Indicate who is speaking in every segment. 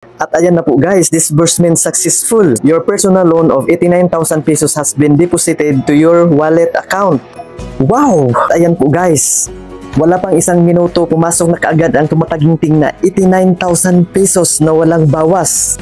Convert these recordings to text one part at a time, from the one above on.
Speaker 1: At ayan na po guys, disbursement successful. Your personal loan of 89,000 pesos has been deposited to your wallet account. Wow! Ayan po guys. Wala pang isang minuto, pumasok na kaagad ang tumataginting na 89,000 pesos na walang bawas.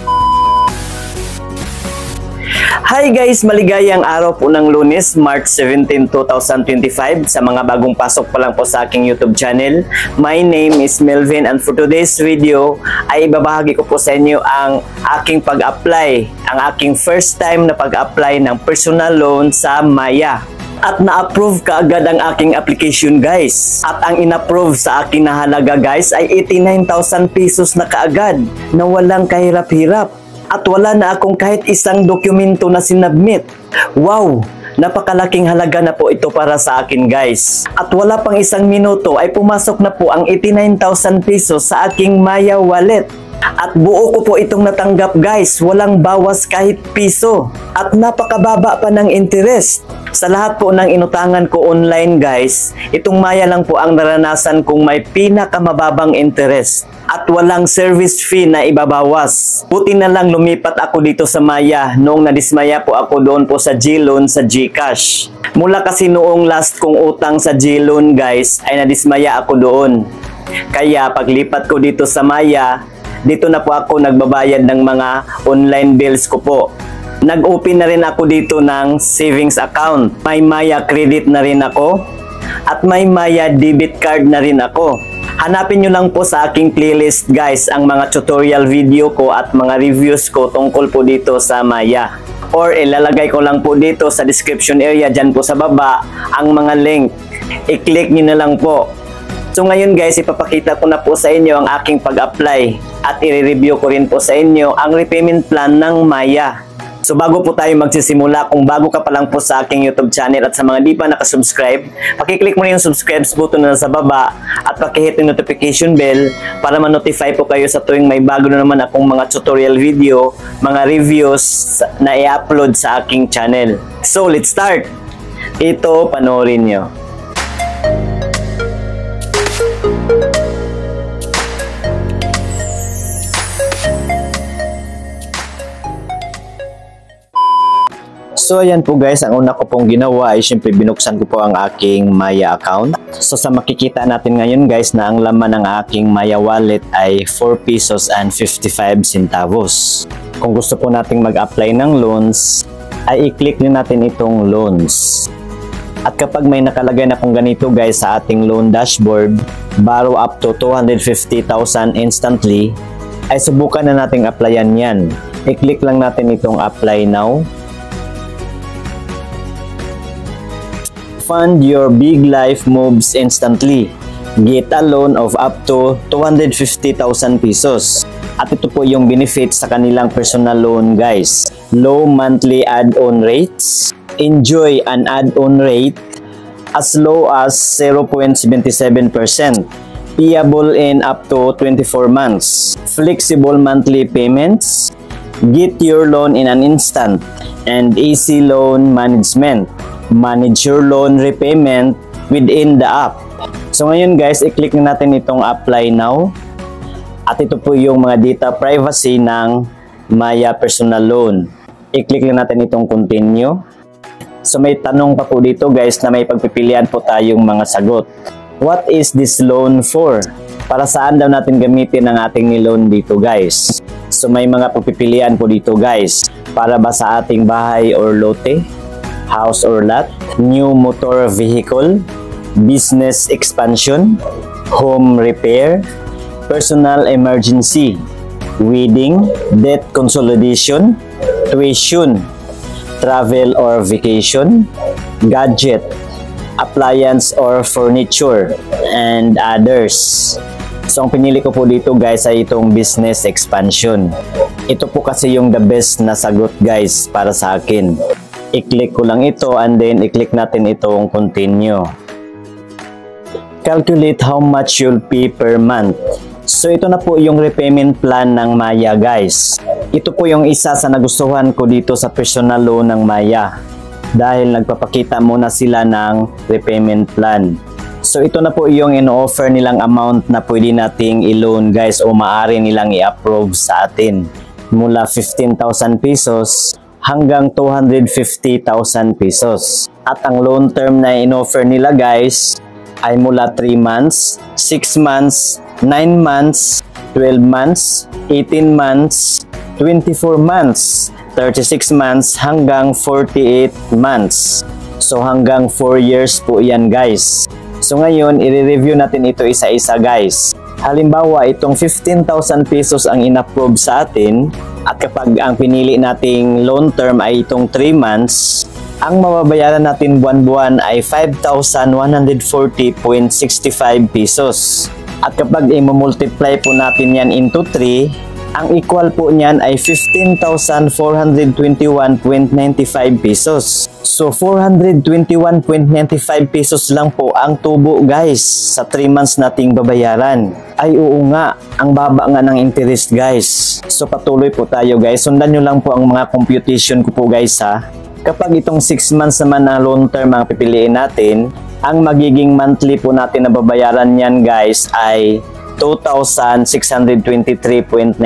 Speaker 1: Hi guys! Maligayang araw po ng Lunes, March 17, 2025. Sa mga bagong pasok pa lang po sa aking YouTube channel, my name is Melvin and for today's video ay ibabahagi ko po sa inyo ang aking pag-apply, ang aking first time na pag-apply ng personal loan sa Maya. At na-approve kaagad ang aking application guys. At ang in-approve sa akin na halaga guys ay 89,000 pesos na kaagad na walang kahirap-hirap. At wala na akong kahit isang dokumento na sinubmit. Wow! Napakalaking halaga na po ito para sa akin guys. At wala pang isang minuto ay pumasok na po ang 89,000 pesos sa aking Maya wallet. At buo ko po itong natanggap guys, walang bawas kahit piso. At napakababa pa ng interest. Sa lahat po ng inutangan ko online guys, itong Maya lang po ang naranasan kong may pinakamababang interest. At walang service fee na ibabawas. Buti na lang lumipat ako dito sa Maya noong nadismaya po ako doon po sa GLoan sa GCash. Mula kasi noong last kong utang sa GLoan guys ay nadismaya ako doon. Kaya paglipat ko dito sa Maya, dito na po ako nagbabayad ng mga online bills ko po. Nag-open na rin ako dito ng savings account. May Maya credit na rin ako. At may Maya debit card na rin ako. Hanapin nyo lang po sa aking playlist guys ang mga tutorial video ko at mga reviews ko tungkol po dito sa Maya. Or ilalagay ko lang po dito sa description area dyan po sa baba ang mga link. I-click nyo na lang po. So ngayon guys, ipapakita ko na po sa inyo ang aking pag-apply at i-review ko rin po sa inyo ang repayment plan ng Maya. So bago po tayo magsisimula, kung bago ka pa lang po sa aking YouTube channel at sa mga di pa nakasubscribe, pakiclick mo na yung subscribe button na nasa baba at pakihit yung notification bell para ma-notify po kayo sa tuwing may bago na naman akong mga tutorial video, mga reviews na i-upload sa aking channel. So let's start! Ito, panoorin nyo. So ayan po guys, ang una ko pong ginawa ay syempre binuksan ko po ang aking Maya account. So sa makikita natin ngayon guys na ang laman ng aking Maya wallet ay 4 pesos and 55 centavos. Kung gusto po nating mag-apply ng loans, ay i-click nyo natin itong loans. At kapag may nakalagay na kung ganito guys sa ating loan dashboard, borrow up to 250,000 instantly, ay subukan na nating applyan yan. I-click lang natin itong apply now. Fund your big life moves instantly. Get a loan of up to 250,000 pesos. At ito po yung benefits sa kanilang personal loan guys. Low monthly add-on rates. Enjoy an add-on rate as low as 0.77%. Payable in up to 24 months. Flexible monthly payments. Get your loan in an instant. And easy loan management. Manage your loan repayment within the app. So ngayon guys, i-click na natin itong apply now. At ito po yung mga data privacy ng Maya personal loan. I-click na natin itong continue. So may tanong pa po dito guys na may pagpipilian po tayong mga sagot. What is this loan for? Para saan daw natin gamitin ang ating loan dito guys? So may mga pagpipilian po dito guys. Para ba sa ating bahay or lote? House or lot, new motor vehicle, business expansion, home repair, personal emergency, wedding, debt consolidation, tuition, travel or vacation, gadget, appliance or furniture, and others. So ang pinili ko po dito guys ay itong business expansion. Ito po kasi yung the best na sagot guys para sa akin. I-click ko lang ito and then i-click natin itong continue. Calculate how much you'll pay per month. So ito na po yung repayment plan ng Maya guys. Ito po yung isa sa nagustuhan ko dito sa personal loan ng Maya. Dahil nagpapakita muna sila ng repayment plan. So ito na po yung in-offer nilang amount na pwede nating i-loan guys o maaari nilang i-approve sa atin. Mula 15,000 pesos hanggang 250,000 pesos. At ang loan term na in-offer nila guys ay mula 3 months, 6 months, 9 months, 12 months, 18 months, 24 months, 36 months hanggang 48 months. So hanggang 4 years po yan guys. So ngayon, i-review natin ito isa-isa guys. Halimbawa, itong 15,000 pesos ang in-approve sa atin at kapag ang pinili nating loan term ay itong 3 months, ang mababayaran natin buwan-buwan ay 5,140.65 pesos. At kapag i-multiply po natin yan into 3, ang equal po niyan ay 15,421.95 pesos. So 421.95 pesos lang po ang tubo guys sa 3 months nating babayaran. Ay oo nga, ang baba nga ng interest guys. So patuloy po tayo guys. Sundan nyo lang po ang mga computation ko po guys ha. Kapag itong 6 months naman na loan term ang pipiliin natin, ang magiging monthly po natin na babayaran yan guys ay 2,623.92.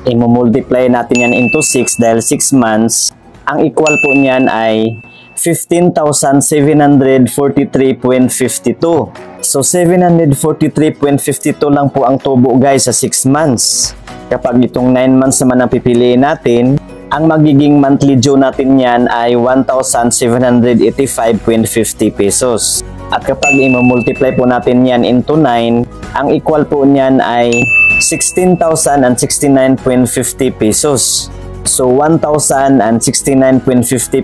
Speaker 1: I-multiply natin yan into 6 dahil 6 months. Ang equal po niyan ay 15,743.52. So 743.52 lang po ang tubo guys sa 6 months. Kapag itong 9 months naman ang pipiliin natin, ang magiging monthly due natin yan ay 1,785.50 pesos. At kapag i-multiply po natin yan into 9, ang equal po niyan ay 16,069.50 pesos. So 1,069.50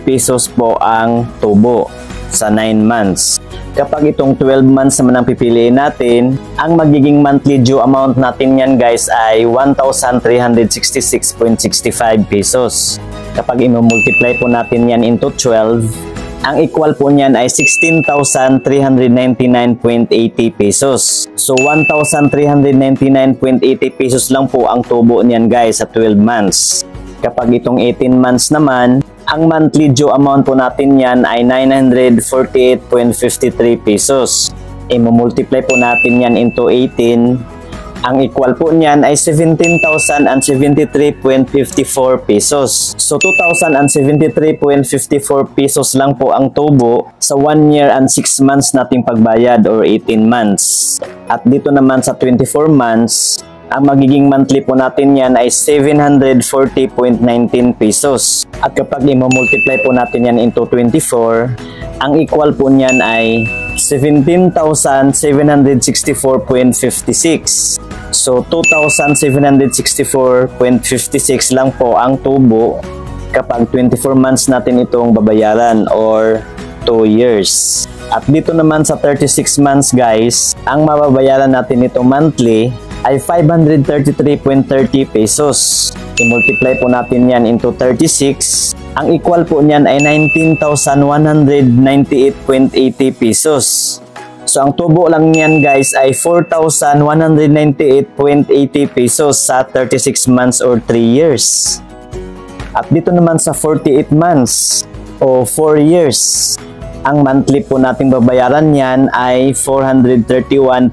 Speaker 1: pesos po ang tubo sa 9 months. Kapag itong 12 months naman ang pipiliin natin, ang magiging monthly due amount natin yan guys ay 1,366.65 pesos. Kapag i-multiply po natin yan into 12, ang equal po niyan ay 16,399.80 pesos. So 1,399.80 pesos lang po ang tubo niyan guys sa 12 months. Kapag itong 18 months naman, ang monthly due amount po natin yan ay 948.53 pesos. I-multiply po natin yan into 18. Ang equal po niyan ay 17,073.54 pesos. So 2,073.54 pesos lang po ang tubo sa 1 year and 6 months nating pagbayad or 18 months. At dito naman sa 24 months, ang magiging monthly po natin yan ay 740.19 pesos. At kapag i-multiply po natin yan into 24, ang equal po niyan ay 17,764.56. So 2,764.56 lang po ang tubo kapag 24 months natin itong babayaran or 2 years. At dito naman sa 36 months guys, ang mababayaran natin ito monthly ay 533.30 pesos. I-multiply po natin yan into 36. Ang equal po niyan ay 19,198.80 pesos. So ang tubo lang niyan guys ay 4,198.80 pesos sa 36 months or 3 years. At dito naman sa 48 months o 4 years, ang monthly po nating babayaran yan ay 431.28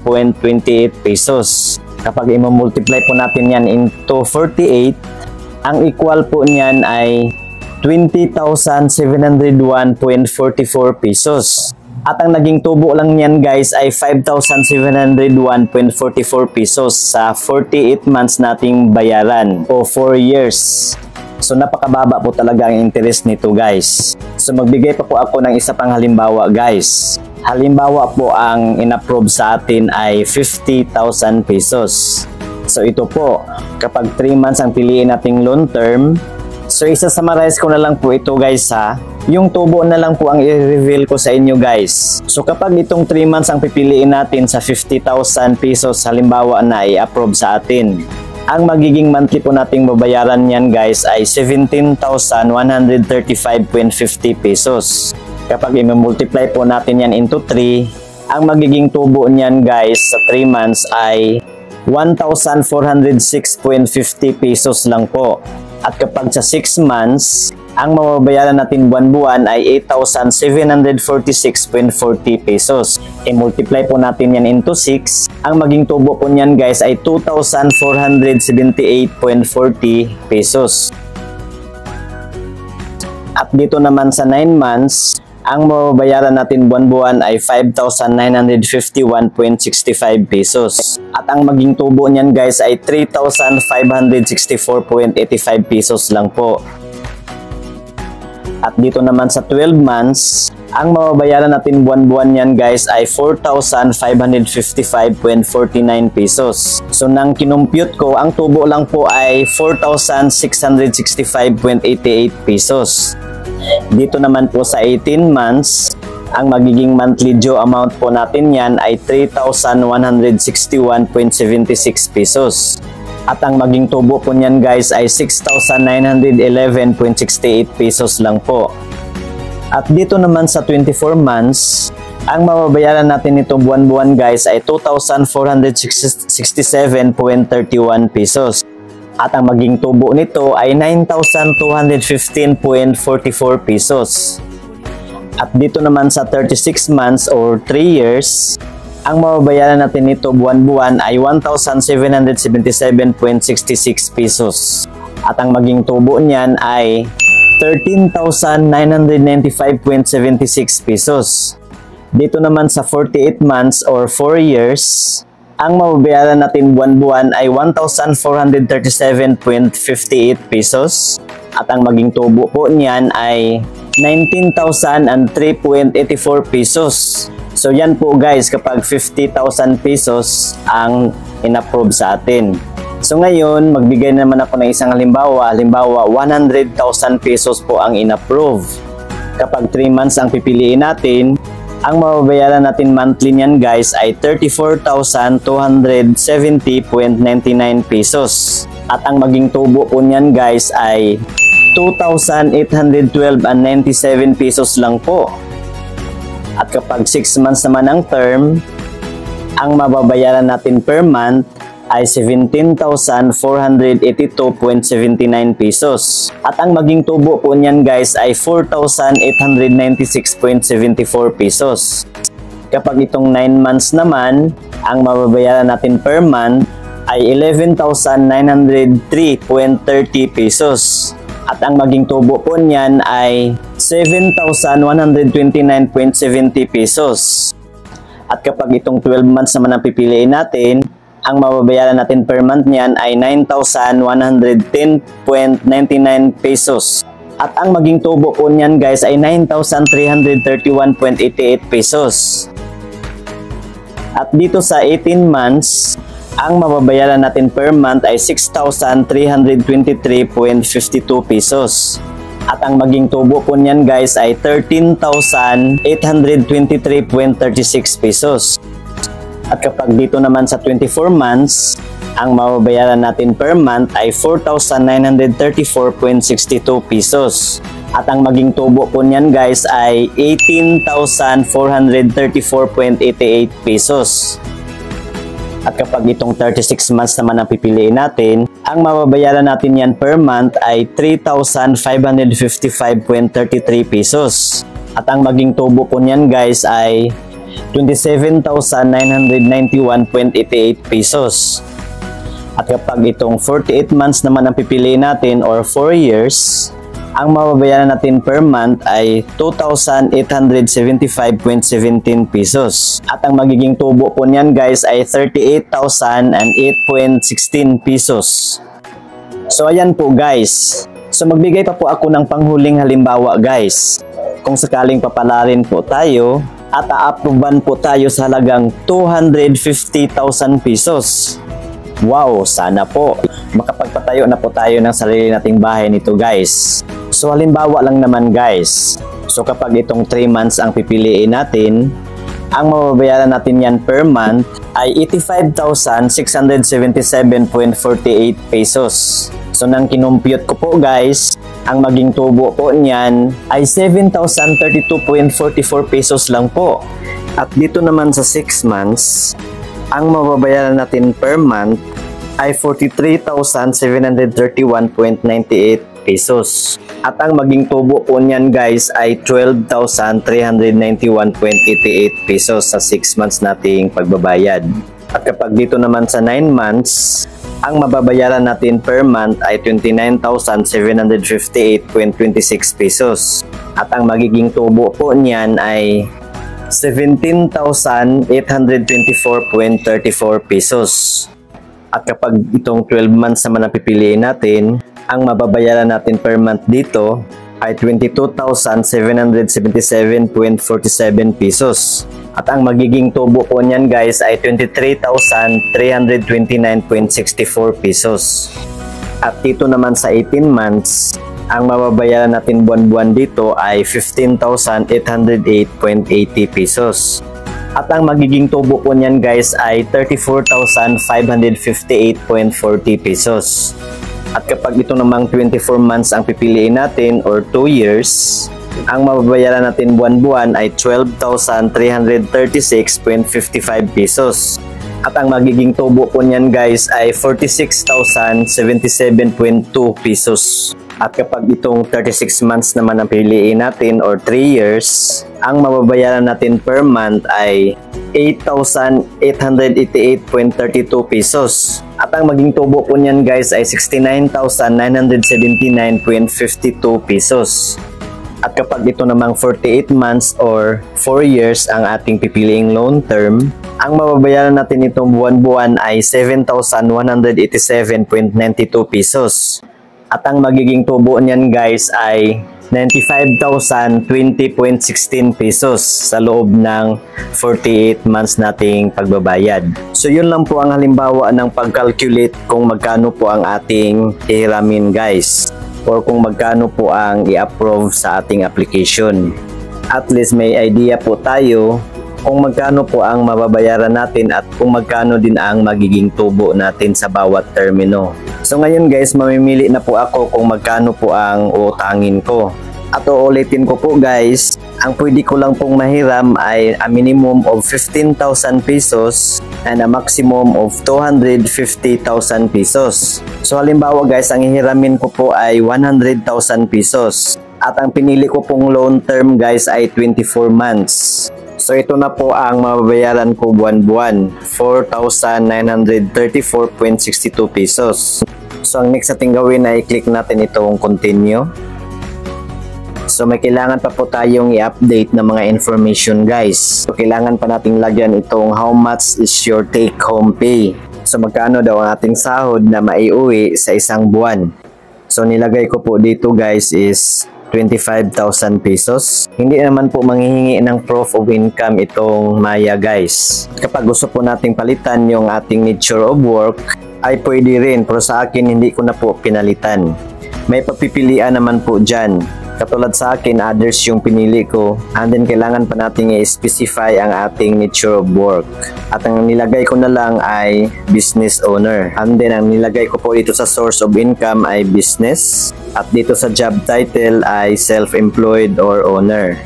Speaker 1: pesos. Kapag i-multiply po natin yan into 48, ang equal po niyan ay 20,701.44 pesos. At ang naging tubo lang niyan guys ay 5,701.44 pesos sa 48 months nating bayaran o 4 years. So napakababa po talaga ang interest nito guys. So magbigay pa po ako ng isa pang halimbawa guys. Halimbawa po ang in-approve sa atin ay 50,000 pesos. So ito po, kapag 3 months ang piliin nating loan term, so isa-summarize ko na lang po ito guys ha. Yung tubo na lang po ang i-reveal ko sa inyo guys. So kapag itong 3 months ang pipiliin natin sa 50,000 pesos halimbawa na i-approve sa atin, ang magiging monthly po nating babayaran yan guys ay 17,135.50 pesos. Kapag i-multiply po natin yan into 3, ang magiging tubo niyan guys sa 3 months ay 1,406.50 pesos lang po. At kapag sa 6 months, ang mababayaran natin buwan-buwan ay 8,746.40 pesos. I-multiply po natin yan into 6. Ang maging tubo po niyan guys ay 2,478.40 pesos. At dito naman sa 9 months, ang mababayaran natin buwan-buwan ay 5,951.65 pesos. At ang maging tubo niyan guys ay 3,564.85 pesos lang po. At dito naman sa 12 months, ang mababayaran natin buwan-buwan niyan guys ay 4,555.49 pesos. So nang kinumpute ko, ang tubo lang po ay 4,665.88 pesos. Dito naman po sa 18 months, ang magiging monthly due amount po natin yan ay 3,161.76 pesos. At ang maging tubo po niyan guys ay 6,911.68 pesos lang po. At dito naman sa 24 months, ang mababayaran natin nito buwan-buwan guys ay 2,467.31 pesos. At ang maging tubo nito ay 9,215.44 pesos. At dito naman sa 36 months or 3 years, ang mababayaran natin nito buwan-buwan ay 1,777.66 pesos. At ang maging tubo niyan ay 13,995.76 pesos. Dito naman sa 48 months or 4 years, ang mababayaran natin buwan-buwan ay 1,437.58 pesos. At ang maging tubo po niyan ay 19,003.84 pesos. So yan po guys kapag 50,000 pesos ang in-approve sa atin. So ngayon magbigay naman ako ng isang halimbawa. Halimbawa 100,000 pesos po ang in-approve. Kapag 3 months ang pipiliin natin, ang mababayaran natin monthly niyan guys ay 34,270.99 pesos. At ang maging tubo po niyan guys ay 2,812.97 pesos lang po. At kapag 6 months naman ang term, ang mababayaran natin per month ay 17,482.79 pesos. At ang maging tubo po niyan guys ay 4,896.74 pesos. Kapag itong 9 months naman, ang mababayaran natin per month ay 11,903.30 pesos. At ang maging tubo po niyan ay 7,129.70 pesos. At kapag itong 12 months naman ang pipiliin natin, ang mababayaran natin per month niyan ay 9,110.99 pesos. At ang maging tubo po niyan guys ay 9,331.88 pesos. At dito sa 18 months, ang mababayaran natin per month ay 6,323.52 pesos. At ang maging tubo po niyan guys ay 13,823.36 pesos. At kapag dito naman sa 24 months, ang mababayaran natin per month ay 4,934.62 pesos. At ang maging tubo po niyan guys ay 18,434.88 pesos. At kapag itong 36 months naman ang pipiliin natin, ang mababayaran natin yan per month ay 3,555.33 pesos. At ang maging tubo po niyan guys ay 27,991.88 pesos. At kapag itong 48 months naman ang pipiliin natin or 4 years, ang mababayaran natin per month ay 2,875.17 pesos. At ang magiging tubo po niyan guys ay 38,008.16 pesos. So ayan po guys. So magbigay pa po ako ng panghuling halimbawa guys. Kung sakaling papalarin po tayo at a-approvean po tayo sa halagang 250,000 pesos. Wow, sana po makapagpatayo na po tayo ng sarili nating bahay nito guys. So halimbawa lang naman guys. So kapag itong 3 months ang pipiliin natin, ang mababayaran natin yan per month ay 85,677.48 pesos. So nang kinumpute ko po guys, ang maging tubo po niyan ay 7,032.44 pesos lang po. At dito naman sa 6 months, ang mababayaran natin per month ay 43,731.98 pesos. At ang maging tubo po niyan guys ay 12,391.88 pesos sa 6 months nating pagbabayad. At kapag dito naman sa 9 months, ang mababayaran natin per month ay 29,758.26 pesos. At ang magiging tubo po niyan ay 17,824.34 pesos. At kapag itong 12 months naman ang pipiliin natin, ang mababayaran natin per month dito ay 22,777.47 pesos. At ang magiging tubo po niyan guys ay 23,329.64 pesos. At dito naman sa 18 months, ang mababayaran natin buwan-buwan dito ay 15,808.80 pesos. At ang magiging tubo po niyan guys ay 34,558.40 pesos. At kapag ito namang 24 months ang pipiliin natin or 2 years, ang mababayaran natin buwan-buwan ay 12,336.55 pesos. At ang magiging tubo po niyan guys ay 46,077.2 pesos. At kapag itong 36 months naman ang piliin natin or 3 years, ang mababayaran natin per month ay 8,888.32 pesos. At ang maging tubo po niyan guys ay 69,979.52 pesos. At kapag ito namang 48 months or 4 years ang ating pipiliing loan term, ang mababayaran natin itong buwan-buwan ay 7,187.92 pesos. At ang magiging tubo niyan guys ay 95,020.16 pesos sa loob ng 48 months nating pagbabayad. So yun lang po ang halimbawa ng pag-calculate kung magkano po ang ating hihiramin guys, or kung magkano po ang i-approve sa ating application. At least may idea po tayo kung magkano po ang mababayaran natin at kung magkano din ang magiging tubo natin sa bawat termino. So ngayon guys, mamimili na po ako kung magkano po ang uutangin ko. At uulitin ko po guys, ang pwede ko lang pong mahiram ay a minimum of 15,000 pesos and a maximum of 250,000 pesos. So halimbawa guys, ang hihiramin ko po ay 100,000 pesos. At ang pinili ko pong loan term guys ay 24 months. So ito na po ang mababayaran ko buwan-buwan, 4,934.62 pesos. So ang next natin gawin ay click natin itong continue. So may kailangan pa po tayong i-update na mga information guys. So kailangan pa nating lagyan itong how much is your take home pay. So magkano daw ang ating sahod na maiuwi sa isang buwan. So nilagay ko po dito guys is 25,000 pesos. Hindi naman po manghihingi ng proof of income itong Maya guys. Kapag gusto po nating palitan yung ating nature of work ay pwede rin, pero sa akin hindi ko na po pinalitan. May papipilian naman po dyan. Katulad sa akin, others yung pinili ko, and then kailangan pa natin i-specify ang ating nature of work. At ang nilagay ko na lang ay business owner. And then ang nilagay ko po dito sa source of income ay business. At dito sa job title ay self-employed or owner.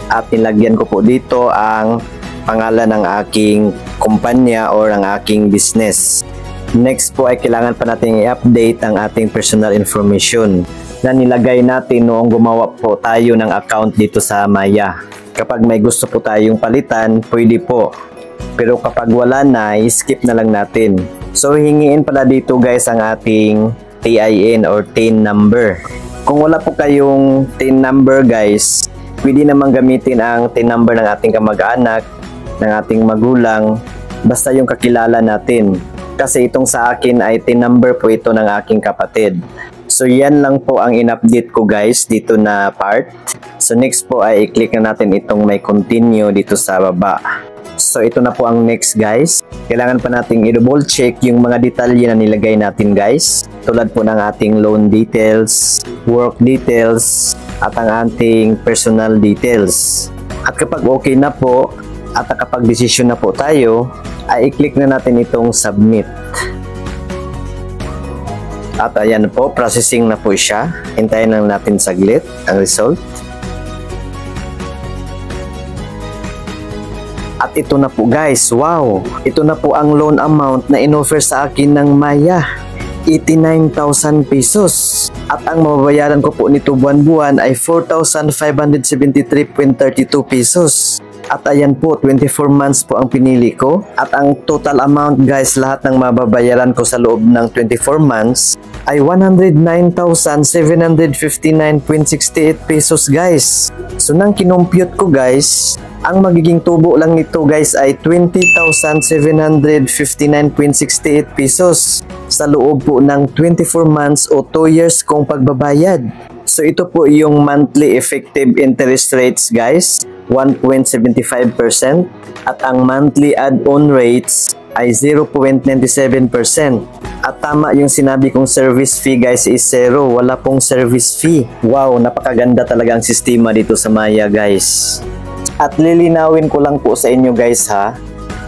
Speaker 1: At nilagyan ko po dito ang pangalan ng aking kumpanya or ang aking business. Next po ay kailangan pa natin i-update ang ating personal information na nilagay natin noong gumawa po tayo ng account dito sa Maya. Kapag may gusto po tayong palitan, pwede po. Pero kapag wala na, skip na lang natin. So hingiin pala dito guys ang ating TIN or TIN number. Kung wala po kayong TIN number guys, pwede naman gamitin ang TIN number ng ating kamag-anak, ng ating magulang, basta yung kakilala natin. Kasi itong sa akin ay TIN number po ito ng aking kapatid. So yan lang po ang in-update ko guys dito na part. So next po ay i-click na natin itong may continue dito sa baba. So ito na po ang next guys. Kailangan pa nating i-double check yung mga detalye na nilagay natin guys. Tulad po ng ating loan details, work details, at ang ating personal details. At kapag okay na po, at kapag decision na po tayo, ay i-click na natin itong submit. At ayan po, processing na po siya. Hintayin lang natin saglit ang result. At ito na po guys, wow! Ito na po ang loan amount na inoffer sa akin ng Maya. 89,000 pesos. At ang mababayaran ko po nito buwan-buwan ay 4,573.32 pesos. At ayan po, 24 months po ang pinili ko. At ang total amount guys, lahat ng mababayaran ko sa loob ng 24 months ay 109,759.68 pesos guys. So nang kinompute ko guys, ang magiging tubo lang nito guys ay 20,759.68 pesos sa loob po ng 24 months o 2 years kong pagbabayad. So ito po yung monthly effective interest rates guys, 1.75%, at ang monthly add-on rates ay 0.97%. At tama yung sinabi kong service fee guys is 0, wala pong service fee. Wow, napakaganda talaga ang sistema dito sa Maya guys. At lilinawin ko lang po sa inyo guys ha,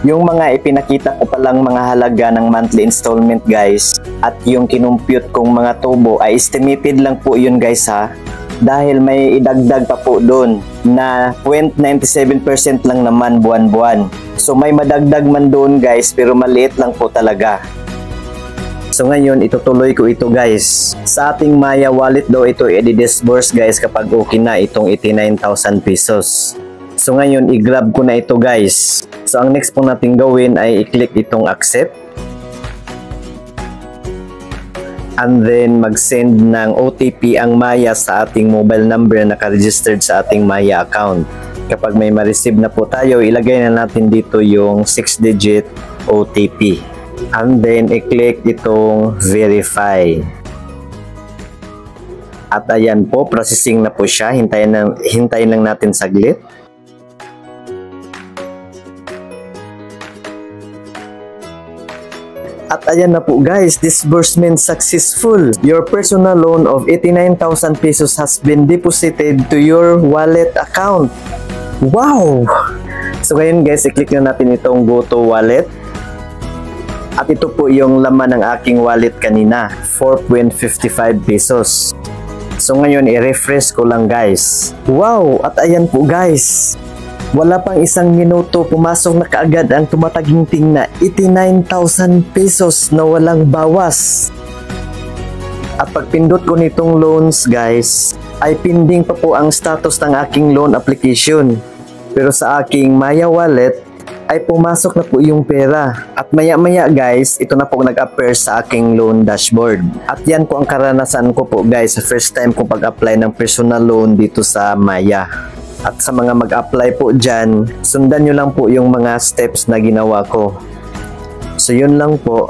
Speaker 1: yung mga ipinakita ko palang mga halaga ng monthly installment guys at yung kinumpute kong mga tubo ay estimated lang po yun guys ha, dahil may idagdag pa po doon na 0.97% lang naman buwan-buwan. So may madagdag man doon guys, pero maliit lang po talaga. So ngayon itutuloy ko ito guys. Sa ating Maya wallet daw ito i-disburse guys kapag okay na itong 89,000 pesos. So ngayon i-grab ko na ito guys. So ang next po natin gawin ay i-click itong accept. And then mag-send ng OTP ang Maya sa ating mobile number na naka-registered sa ating Maya account. Kapag may ma-receive na po tayo, ilagay na natin dito yung 6-digit OTP. And then i-click itong verify. At ayan po, processing na po siya. Hintayin lang natin saglit. At ayan na po guys, disbursement successful. Your personal loan of 89,000 pesos has been deposited to your wallet account. Wow! So ngayon guys, i-click na natin itong go to wallet. At ito po yung laman ng aking wallet kanina, 4.55 pesos. So ngayon, i-refresh ko lang guys. Wow! At ayan po guys, wala pang isang minuto, pumasok na kaagad ang tumataginting na 89,000 pesos na walang bawas. At pagpindot ko nitong loans guys, ay pending pa po ang status ng aking loan application. Pero sa aking Maya wallet, ay pumasok na po yung pera. At maya-maya guys, ito na po nag-appear sa aking loan dashboard. At yan po ang karanasan ko po guys sa first time kong pag-apply ng personal loan dito sa Maya. At sa mga mag-apply po dyan, sundan nyo lang po yung mga steps na ginawa ko. So yun lang po.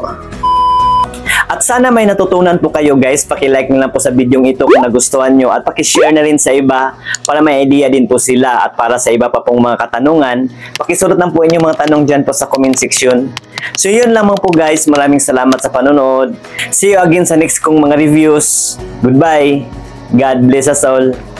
Speaker 1: At sana may natutunan po kayo guys. Paki-like na lang po sa video ito kung nagustuhan nyo. At paki-share na rin sa iba para may idea din po sila. At para sa iba pa pong mga katanungan, paki-sulat lang po inyong mga tanong dyan po sa comment section. So yun lamang po guys. Maraming salamat sa panonood. See you again sa next kong mga reviews. Goodbye. God bless us all.